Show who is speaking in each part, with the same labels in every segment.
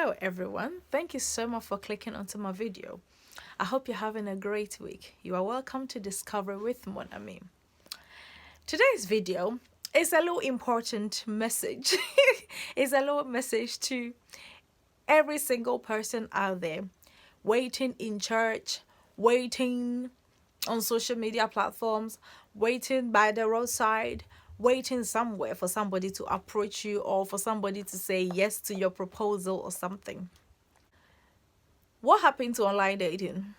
Speaker 1: Hello everyone, thank you so much for clicking onto my video. I hope you're having a great week. You are welcome to Discover with Mon Ami. Today's video is a little important message. It's a little message to every single person out there waiting in church, waiting on social media platforms, waiting by the roadside, waiting somewhere for somebody to approach you or for somebody to say yes to your proposal or something. What happened to online dating?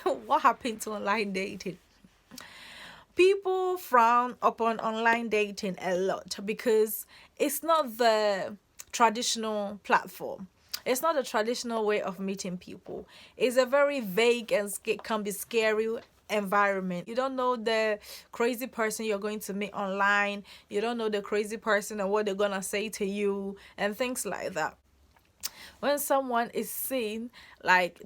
Speaker 1: What happened to online dating? People frown upon online dating a lot because it's not the traditional platform. It's not a traditional way of meeting people. It's a very vague and can be scary environment. You don't know the crazy person you're going to meet online. You don't know the crazy person and what they're gonna say to you and things like that. When someone is seen like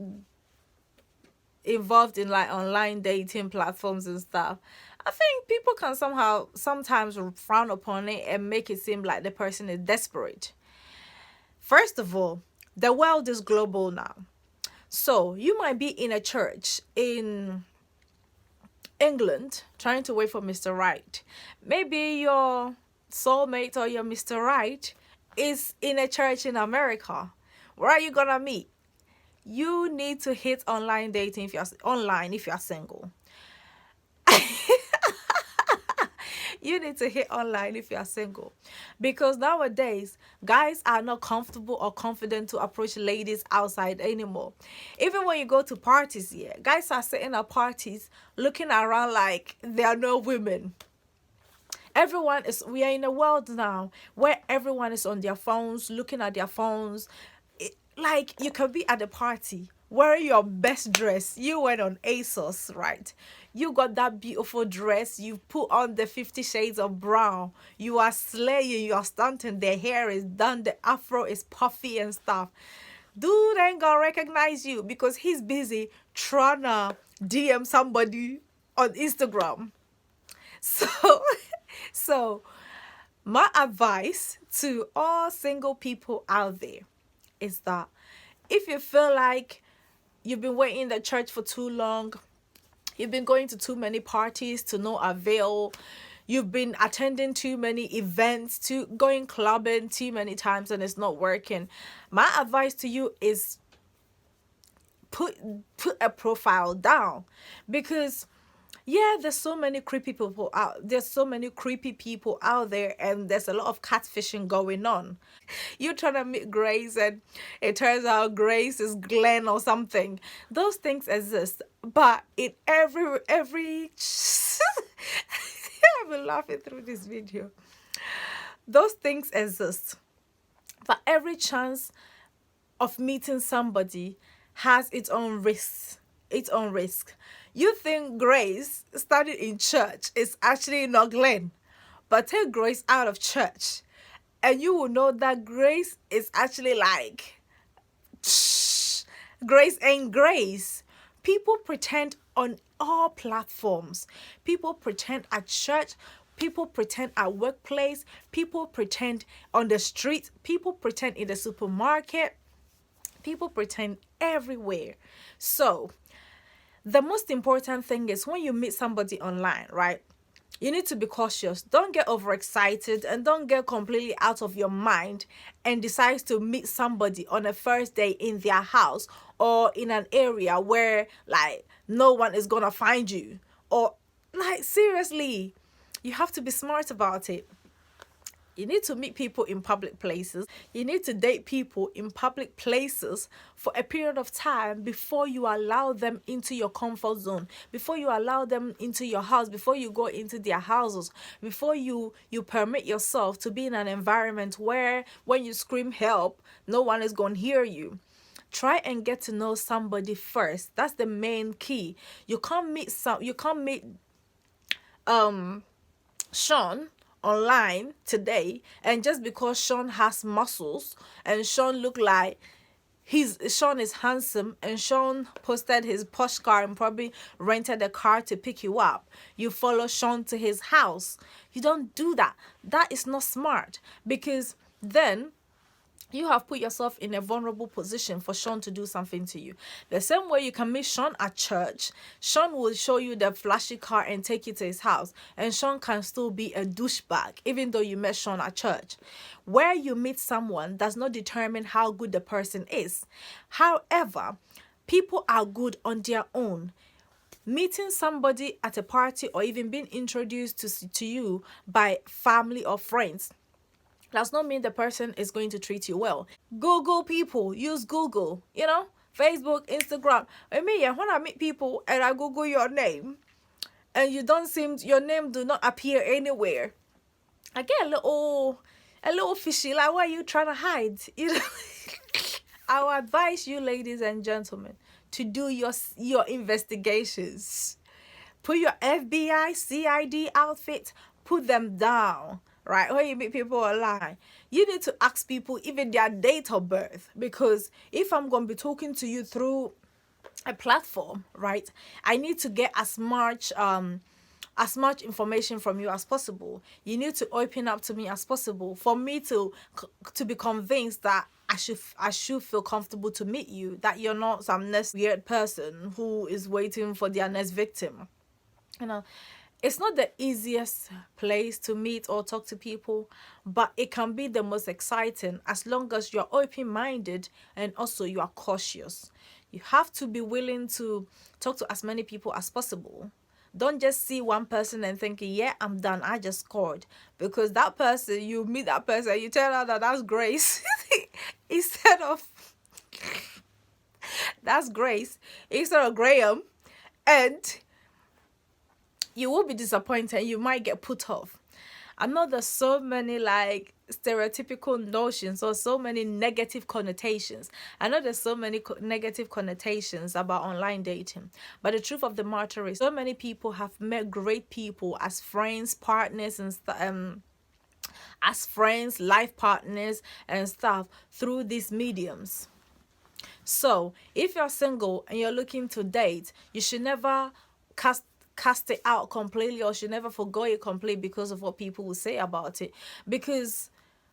Speaker 1: involved in like online dating platforms and stuff, I think people can sometimes frown upon it and make it seem like the person is desperate. First of all, the world is global now. So you might be in a church in England trying to wait for Mr. Right. Maybe your soulmate or your Mr. Right is in a church in America. Where are you gonna meet? You need to hit online dating if you're single. You need to hit online if you're single. Because nowadays, guys are not comfortable or confident to approach ladies outside anymore. Even when you go to parties here, guys are sitting at parties looking around like there are no women. We are in a world now where everyone is on their phones, looking at their phones. Like you can be at a party wearing your best dress. You went on ASOS, right? You got that beautiful dress. You put on the 50 shades of brown. You are slaying. You are stunting. The hair is done. The afro is puffy and stuff. Dude ain't gonna recognize you because he's busy trying to DM somebody on Instagram. So, so my advice to all single people out there is that if you feel like you've been waiting in the church for too long, you've been going to too many parties to no avail, you've been attending too many events, to going clubbing too many times and it's not working, my advice to you is put a profile down. Because there's so many creepy people out. There's so many creepy people out there, and there's a lot of catfishing going on. You're trying to meet Grace, and it turns out Grace is Glenn or something. Those things exist, but in every I've been laughing through this video. Those things exist, but every chance of meeting somebody has its own risks. Its own risk. You think Grace studied in church is actually not Glenn, but take Grace out of church and you will know that Grace is actually like Grace ain't Grace. People pretend on all platforms. People pretend at church. People pretend at workplace. People pretend on the street. People pretend in the supermarket. People pretend everywhere. So the most important thing is when you meet somebody online, right? You need to be cautious. Don't get overexcited and don't get completely out of your mind and decide to meet somebody on a first day in their house or in an area where like no one is gonna find you. Or like seriously, you have to be smart about it. You need to meet people in public places. You need to date people in public places for a period of time before you allow them into your comfort zone, before you allow them into your house, before you go into their houses, before you permit yourself to be in an environment where when you scream help, no one is going to hear you. Try and get to know somebody first. That's the main key. You can't meet Sean online today, and just because Sean has muscles and Sean Sean is handsome and Sean posted his posh car and probably rented a car to pick you up, you follow Sean to his house. You don't do that. That is not smart, because then You have put yourself in a vulnerable position for Sean to do something to you. The same way you can meet Sean at church, Sean will show you the flashy car and take you to his house. And Sean can still be a douchebag, even though you met Sean at church. Where you meet someone does not determine how good the person is. However, people are good on their own. Meeting somebody at a party or even being introduced to you by family or friends does not mean the person is going to treat you well. Google people, use Google, Facebook, Instagram. I mean, yeah, when I meet people and I Google your name and your name do not appear anywhere, I get a little fishy. Like, why are you trying to hide? I will advise you, ladies and gentlemen, to do your investigations. Put your FBI, CID outfit, put them down. Right? When you meet people online, you need to ask people even their date of birth. Because if I'm going to be talking to you through a platform, right, I need to get as much information from you as possible. You need to open up to me as possible for me to be convinced that I should feel comfortable to meet you, that you're not some next weird person who is waiting for their next victim. You know, it's not the easiest place to meet or talk to people, but it can be the most exciting as long as you're open minded and also you are cautious. You have to be willing to talk to as many people as possible. Don't just see one person and thinking, yeah, I'm done, I just scored. Because that person, you meet that person, you tell her that that's Grace. instead of that's Grace instead of Graham. And you will be disappointed. You might get put off. I know there's so many like stereotypical notions or so many negative connotations. I know there's so many negative connotations about online dating. But the truth of the matter is, so many people have met great people as friends, partners, and as friends, life partners, and stuff through these mediums. So, if you're single and you're looking to date, you should never cast cast it out completely, or should never forgo it completely because of what people will say about it. Because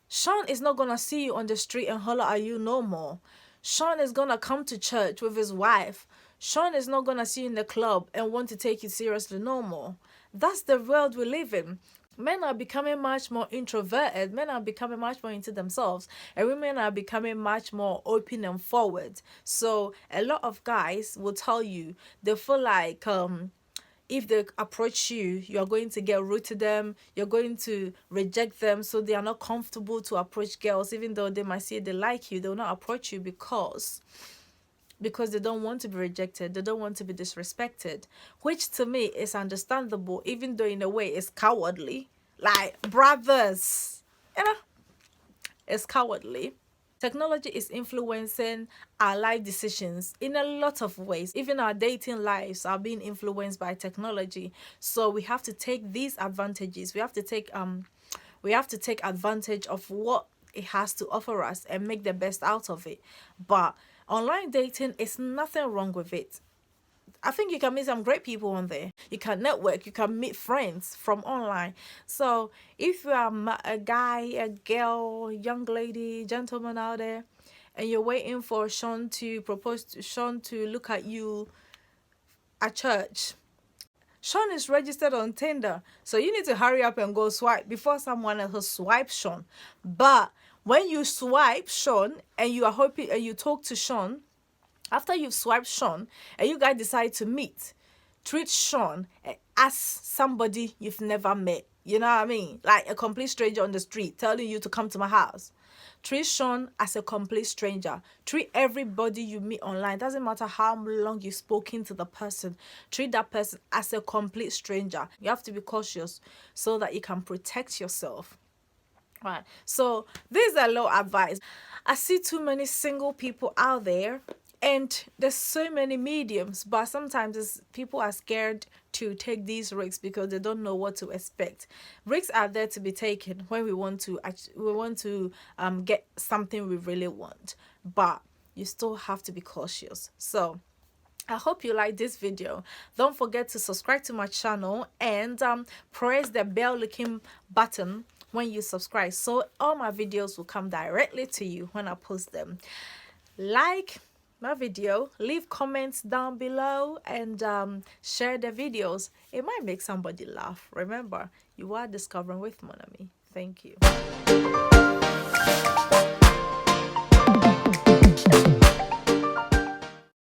Speaker 1: Sean is not gonna see you on the street and holler at you no more. Sean is gonna come to church with his wife. Sean is not gonna see you in the club and want to take you seriously no more. That's the world we live in. Men are becoming much more introverted. Men are becoming much more into themselves. And women are becoming much more open and forward. So a lot of guys will tell you they feel like if they approach you, you're going to get rude to them, you're going to reject them, so they are not comfortable to approach girls. Even though they might say they like you, they will not approach you because they don't want to be rejected, they don't want to be disrespected, which to me is understandable, even though in a way it's cowardly. Like, brothers, you know, it's cowardly. Technology is influencing our life decisions in a lot of ways. Even our dating lives are being influenced by technology. So we have to take these advantages. We have to take advantage of what it has to offer us and make the best out of it. But online dating is nothing wrong with it. I think you can meet some great people on there. You can network, you can meet friends from online. So if you are a guy, a girl, young lady, gentleman out there, and you're waiting for Sean to look at you at church, Sean is registered on Tinder. So you need to hurry up and go swipe before someone else swipes Sean. But when you swipe Sean and you are hoping and you talk to Sean, after you've swiped Sean and you guys decide to meet, treat Sean as somebody you've never met. You know what I mean? Like a complete stranger on the street telling you to come to my house. Treat Sean as a complete stranger. Treat everybody you meet online. Doesn't matter how long you've spoken to the person. Treat that person as a complete stranger. You have to be cautious so that you can protect yourself. Right. So this is a little advice. I see too many single people out there, and there's so many mediums, but sometimes people are scared to take these risks because they don't know what to expect. Risks are there to be taken when we want to get something we really want, but you still have to be cautious. So I hope you like this video. Don't forget to subscribe to my channel and press the bell looking button when you subscribe, so all my videos will come directly to you when I post them. Like my video, leave comments down below, and share the videos. It might make somebody laugh. Remember, you are discovering with Monami. Thank you.